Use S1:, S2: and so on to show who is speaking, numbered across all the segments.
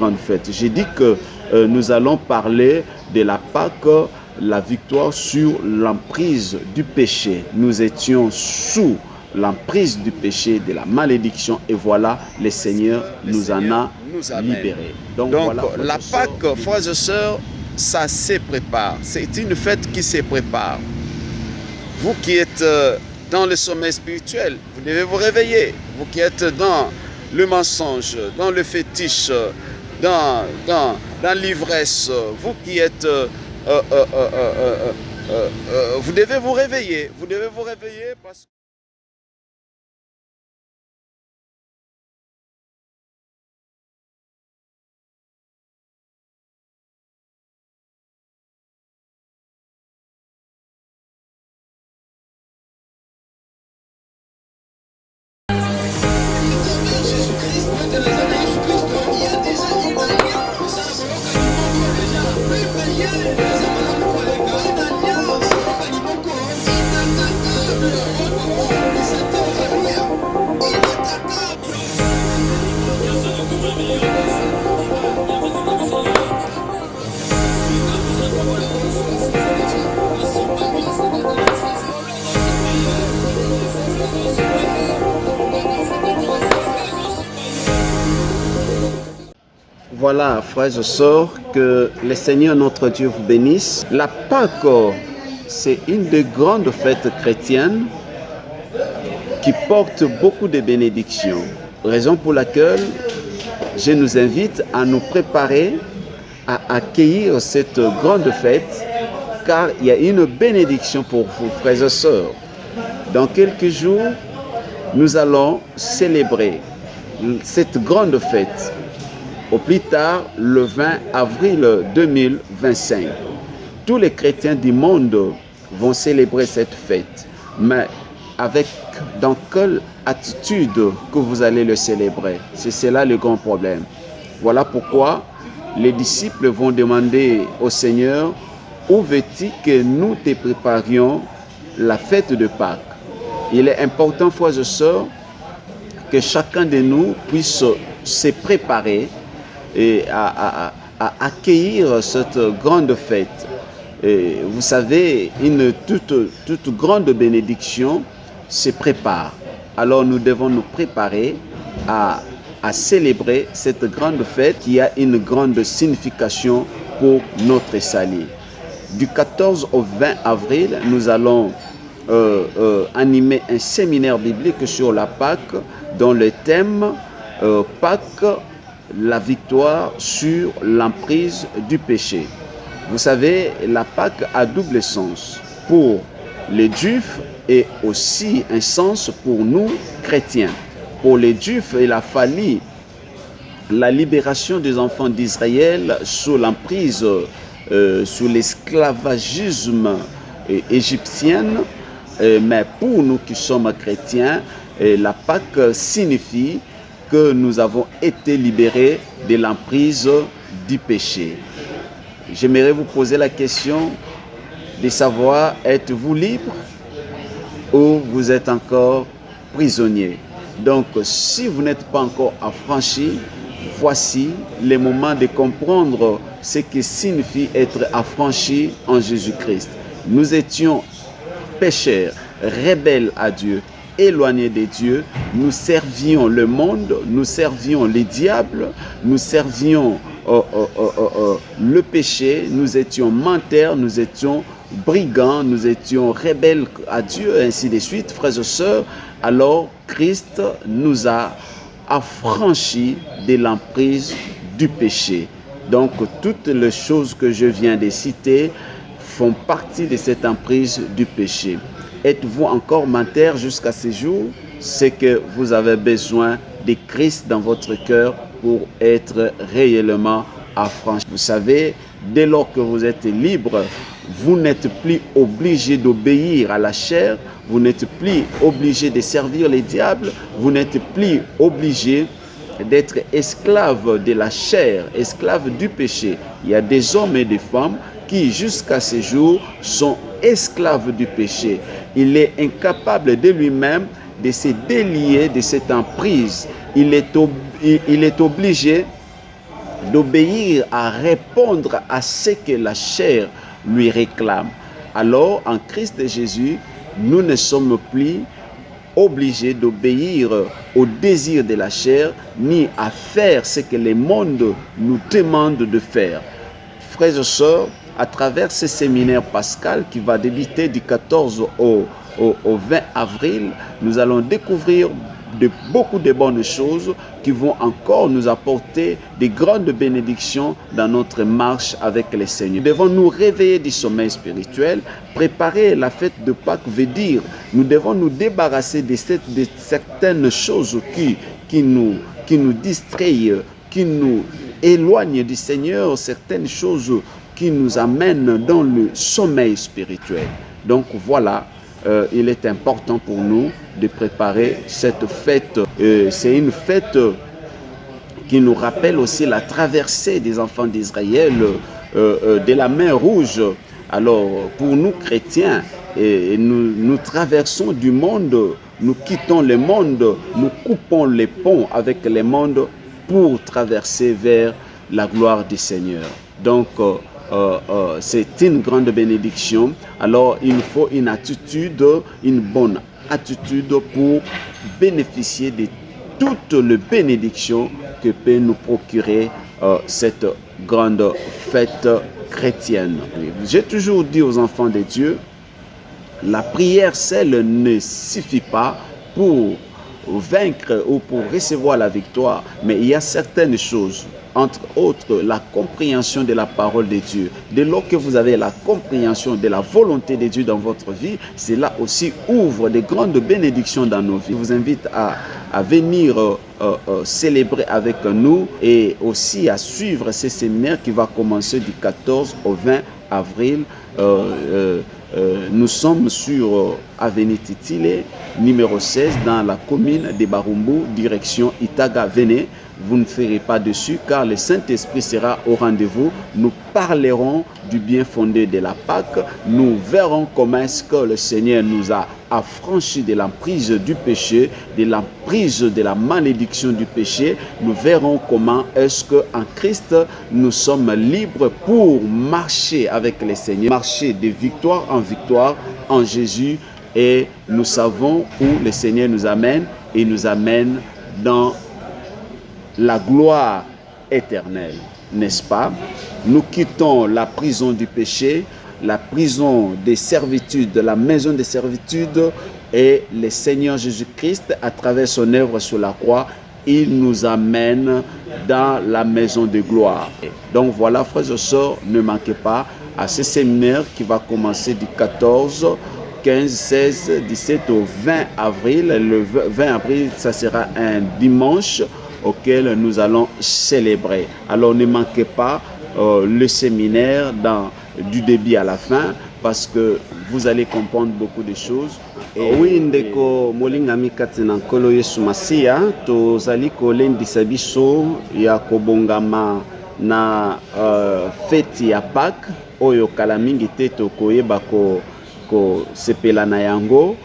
S1: grande fête. J'ai dit que nous allons parler de la Pâque, la victoire sur l'emprise du péché. Nous étions sous l'emprise du péché, de la malédiction, et voilà, le Seigneur nous en a libérés.
S2: Donc voilà, la Pâque, frères et sœurs, ça se prépare. C'est une fête qui se prépare. Vous qui êtes dans le sommeil spirituel, vous devez vous réveiller. Vous qui êtes dans le mensonge, dans le fétiche, dans l'ivresse, vous qui êtes... vous devez vous réveiller. Vous devez vous réveiller parce que...
S1: Voilà, frères et sœurs, que le Seigneur notre Dieu vous bénisse. La Pâque, c'est une des grandes fêtes chrétiennes qui porte beaucoup de bénédictions. Raison pour laquelle je nous invite à nous préparer à accueillir cette grande fête, car il y a une bénédiction pour vous, frères et sœurs. Dans quelques jours, nous allons célébrer cette grande fête. Au plus tard, le 20 avril 2025. Tous les chrétiens du monde vont célébrer cette fête. Mais dans quelle attitude que vous allez le célébrer? C'est cela le grand problème. Voilà pourquoi les disciples vont demander au Seigneur, où veux-tu que nous te préparions la fête de Pâques? Il est important, frères et sœurs, que chacun de nous puisse se préparer et à accueillir cette grande fête. Et vous savez, une toute grande bénédiction se prépare. Alors nous devons nous préparer à célébrer cette grande fête qui a une grande signification pour notre salut. Du 14 au 20 avril, nous allons animer un séminaire biblique sur la Pâque dont le thème Pâques, la victoire sur l'emprise du péché. Vous savez, la Pâque a double sens pour les Juifs et aussi un sens pour nous, chrétiens. Pour les Juifs, il a fallu la libération des enfants d'Israël sous l'emprise, sous l'esclavagisme égyptien. Mais pour nous qui sommes chrétiens, la Pâque signifie que nous avons été libérés de l'emprise du péché. J'aimerais vous poser la question de savoir, êtes-vous libre ou vous êtes encore prisonnier? Donc, si vous n'êtes pas encore affranchi, voici le moment de comprendre ce que signifie être affranchi en Jésus-Christ. Nous étions pécheurs, rebelles à Dieu, éloignés de Dieu, nous servions le monde, nous servions les diables, nous servions le péché, nous étions menteurs, nous étions brigands, nous étions rebelles à Dieu, et ainsi de suite, frères et sœurs. Alors Christ nous a affranchis de l'emprise du péché. Donc toutes les choses que je viens de citer font partie de cette emprise du péché. Êtes-vous encore menteur jusqu'à ce jour? C'est que vous avez besoin de Christ dans votre cœur pour être réellement affranchi. Vous savez, dès lors que vous êtes libre, vous n'êtes plus obligé d'obéir à la chair, vous n'êtes plus obligé de servir les diables, vous n'êtes plus obligé d'être esclave de la chair, esclave du péché. Il y a des hommes et des femmes qui jusqu'à ce jour sont esclaves du péché. Il est incapable de lui-même de se délier de cette emprise. Il est obligé d'obéir, à répondre à ce que la chair lui réclame. Alors, en Christ Jésus, nous ne sommes plus obligés d'obéir au désir de la chair, ni à faire ce que le monde nous demande de faire. Frères et sœurs, à travers ce séminaire pascal qui va débuter du 14 au 20 avril, nous allons découvrir beaucoup de bonnes choses qui vont encore nous apporter de grandes bénédictions dans notre marche avec le Seigneur. Nous devons nous réveiller du sommeil spirituel. Préparer la fête de Pâques veut dire nous devons nous débarrasser de certaines choses qui nous distraient, qui nous éloignent du Seigneur, certaines choses qui nous amènent dans le sommeil spirituel. Donc voilà, il est important pour nous de préparer cette fête. C'est une fête qui nous rappelle aussi la traversée des enfants d'Israël de la mer Rouge. Alors pour nous chrétiens, nous traversons du monde, nous quittons le monde, nous coupons les ponts avec le monde pour traverser vers la gloire du Seigneur. Donc c'est une grande bénédiction. Alors il faut une attitude, une bonne attitude pour bénéficier de toutes les bénédictions que peut nous procurer cette grande fête chrétienne. J'ai toujours dit aux enfants de Dieu, la prière seule ne suffit pas pour vaincre ou pour recevoir la victoire, mais il y a certaines choses, entre autres la compréhension de la parole de Dieu. Dès lors que vous avez la compréhension de la volonté de Dieu dans votre vie, cela aussi ouvre de grandes bénédictions dans nos vies. Je vous invite à venir célébrer avec nous et aussi à suivre ce séminaire qui va commencer du 14 au 20 avril. Nous sommes sur Avenue Titile, numéro 16, dans la commune de Barumbu, direction Itaga. Venez, vous ne ferez pas dessus car le Saint-Esprit sera au rendez-vous. Nous parlerons du bien fondé de la Pâque. Nous verrons comment est-ce que le Seigneur nous a affranchis de l'emprise du péché, de l'emprise de la malédiction du péché. Nous verrons comment est-ce qu'en Christ, nous sommes libres pour marcher avec le Seigneur, marcher de victoire en Jésus. Et nous savons où le Seigneur nous amène et nous amène dans la gloire éternelle, n'est-ce pas? Nous quittons la prison du péché, la prison des servitudes, la maison des servitudes, et le Seigneur Jésus-Christ, à travers son œuvre sur la croix, il nous amène dans la maison de gloire. Donc voilà, frères et sœurs, ne manquez pas à ce séminaire qui va commencer du 14, 15, 16, 17 au 20 avril. Le 20 avril, ça sera un dimanche auquel nous allons célébrer. Alors ne manquez pas le séminaire du début à la fin, parce que vous allez comprendre beaucoup de choses. Oui, ndeko molingami kati na nkolo Yesu Masiya, tozali kolendisa biso ya kobongama na feti ya Pâques oyo kala mingi te tokoyeba kosepela na yango.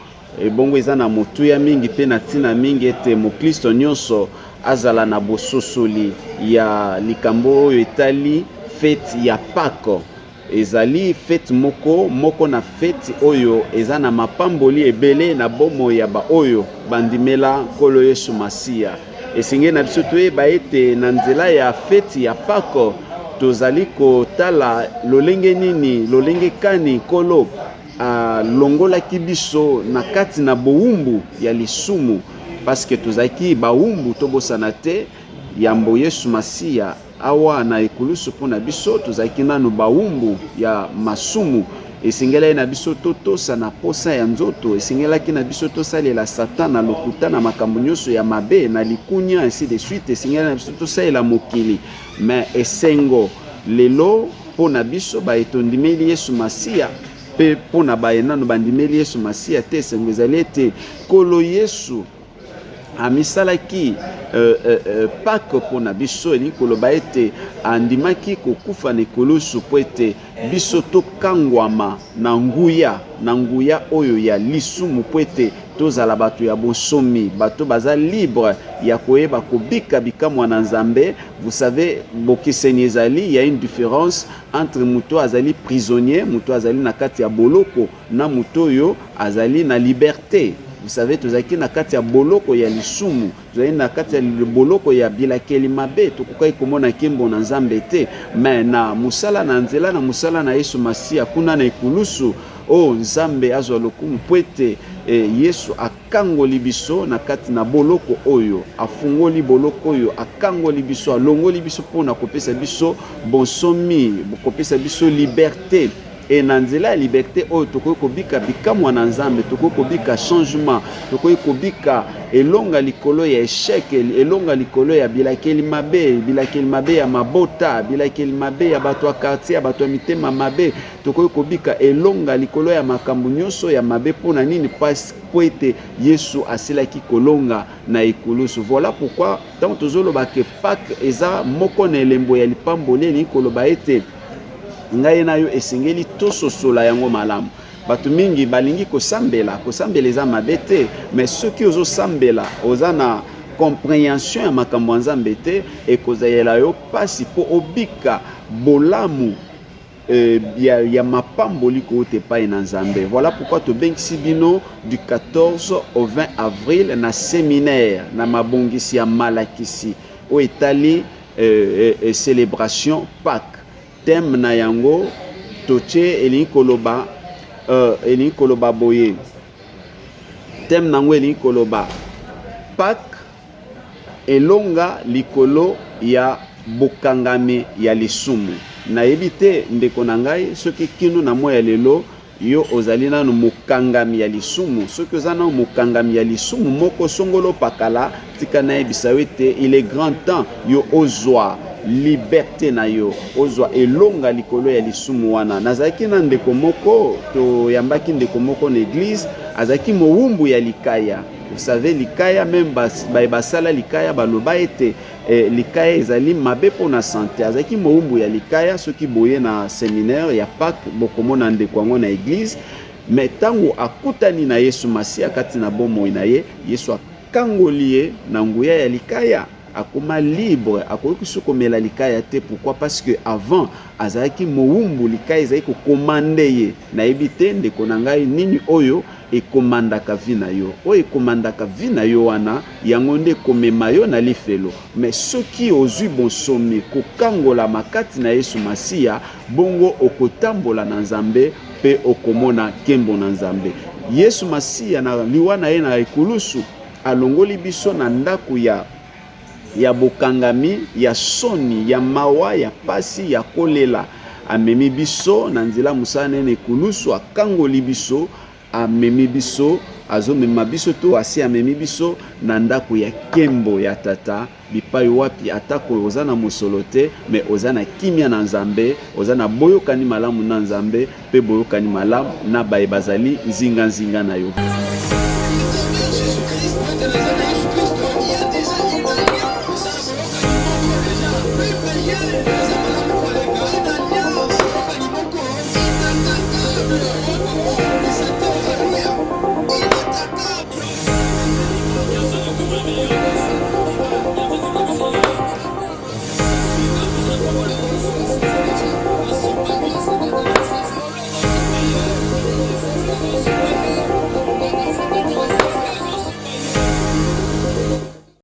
S1: Ebongo eza na motuya mingi pe na ntina mingi ete mokristo nyonso azala na bososoli ya likambo oyo etali feti ya Pâques. Ezali fete moko na fete oyo eza na mapamboli ebele na bomo ya ba oyo bandimela nkolo Yesu Masiya. Esengeli na biso toyeba ete na nzela ya fete ya Pâques tozali kotala lolenge nini, lolenge kani nkolo alongolaki biso na kati na bowumbu ya lisumu, parce que tozalaki bawumbu tobosana te. Yambo Yesu Masiya awa na ekulusu mpona biso tozalaki nanu bawumbu ya masumu. Esengeli na biso totosa na posa ya nzoto, esengelaki na biso tosalela Satan na lokuta na makambo nyonso ya mabe na likunya ainsi de suite. Esengeli na biso tosalela mokili, mais esengo lelo mpona biso baetondimeli Yesu Masiya pe mpona bayenano bandimeli Yesu Masiya te. Esengo ezali ete nkolo Yesu amisalaki Pâques mpona biso, elingi koloba ete andimaki kokufa na ekulusu po ete biso tokangwama na nguya oyo ya lisumu, po ete tozala bato ya bonsomi, bato baza libre ya koyeba kobika bikamwa na Nzambe. Vous savez, bokeseni ezali, il y a une différence entre muto azali prisonnier, muto azali na kati ya boloko, na muto yo azali na liberté. Vous savez, tozaki na kati ya boloko ya lisumu, tozali na kati ya boloko ya bilakeli mabe, tokokai komona nkembo na Nzambe te. Mais na musala na nzela, na musala na Yesu Masiya kuna na ekulusu, o Nzambe azwa lokumu po ete Yesu akangoli biso na kati na boloko oyo, afungoli boloko oyo, akangoli biso, alongoli biso mpona kopesa biso bonsomi, kopesa biso liberté. Et na nzela ya liberté oyo tokoki kobika bikamwa na Nzambe, tokoki kobika changement, tokoki kobika elonga likolo ya échec, elonga likolo ya bilakeli mabe ya mabota, bilakeli mabe ya bato ya quartier, ya bato ya mitema mabe, tokoki kobika elonga likolo ya makambo nyonso ya mabe. Mpona nini? Po ete Yesu asilaki kolonga na ekulusu. Voilà pourquoi tant tozoloba ke Pâques eza moko na elembo ya lipamboli elingi koloba ete ngai na yo esengeli tososola yango malamu. Bato mingi balingi kosambela eza mabe te, mais soki ozosambela oza na compréhension ya makambo ya Nzambe te, ekozayela yo pasi po obika bolamu ya mapamboli kote epai na Nzambe. Voilà pourquoi tobengisi bino du 14 au 20 avril na séminaire na mabongisi ya malakisi o etali célébration Pâques. Thème na yango toche elingi koloba boye. Thème nango elingi koloba Pâques elonga likolo ya bokangami ya lisumu. Nayebi te ndeko na ngai soki kino na moya lelo yo ozali nano mokangami ya lisumu. Soki oza nano mokangami ya lisumu moko songolo pakala, tika na yebisa yo ete il est grand temps yo ozwa liberté na yo, ozwa elonga likolo ya lisumu wana. Nazaki na ndeko moko, to yambaki ndeko moko na église, azaki mowumbu ya likaya. Vous savez, likaya même basala likaya baloba ete likaya ezali mabe pona santé. Azaki mowumbu ya likaya, soki boye na séminaire ya Pâques bokomona ndeko yango na église. Mais tango akutani na Yesu Masiya kati na bomoi na ye, Yesu akangoli ye na nguya ya likaya, akoma libre, akoki sokomela likaya te. Pourquoi? Parce que avant azalaki mowumbu likaya ezali ko komande ye. Na ebite ndeko na ngai nini oyo ekomandaka vi na yo, oyo ekomandaka vi na yo wana yango nde komema yo na lifelo. Mais soki ozwi bonsomi kokangola makati na Yesu Masiya, bongo okotambola na Nzambe pe okomona kembo na Nzambe. Yesu Masiya na liwa na ye na ekulusu alongoli biso na ndako ya bokangami, ya soni, ya mawa, ya pasi, ya kolela. Amemi biso na nzela musala nene ekulusu, akangoli biso, amemi biso, azomema biso to asi amemi biso na ndako ya kembo ya tata, bipai wapi atako oza na mosolo te, mais oza na kimia na Nzambe, oza na boyokani malamu na Nzambe, pe boyokani malamu na baye bazali nzinga na yo.